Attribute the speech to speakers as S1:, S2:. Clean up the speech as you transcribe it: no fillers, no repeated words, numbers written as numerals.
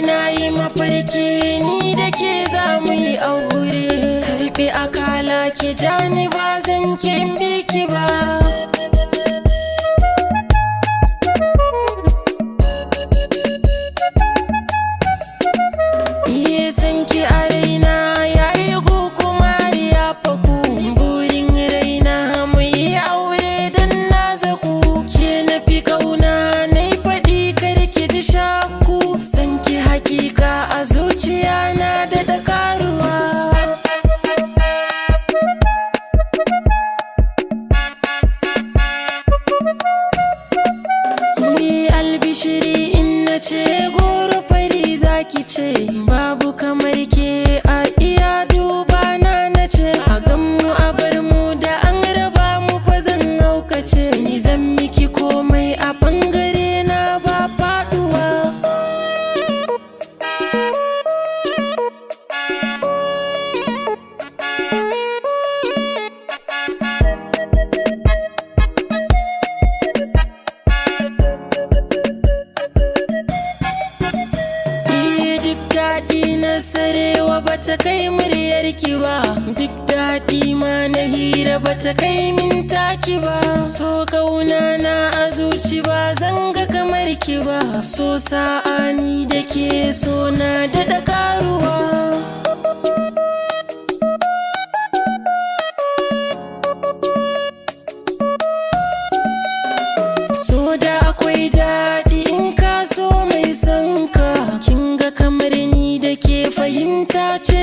S1: Nayi mafarki ni da ke za mu yi aure. Karɓi akala ki jani ba zan kin biki ba. Iya san ki a raina yayi gukumari ya faku. Burin raina mu yi aure dan na zaku. Ke na fi kauna na yi faɗi kar ki ji shakku. San ki hakika a zuciya na da karuwa. Ni albishiri in na ce goro fari zaki ce. Babu kamar ke a iya duba na ce. A ganmu a bar mu da an raba mu fa zan haukace. Ni zan miki komai a bangare na ba faduwa. Daɗi na sarewa bata kai muryarki ba. Duk daɗi ma na hira bata kai min taki ba. So kauna na a zuci ba zan ga kamar ki ba. So sa'ani da ke so na daɗa karuwa. So da akwai daɗi in ka so mai son ka. Kin ga kamar ni da ke fahimta ce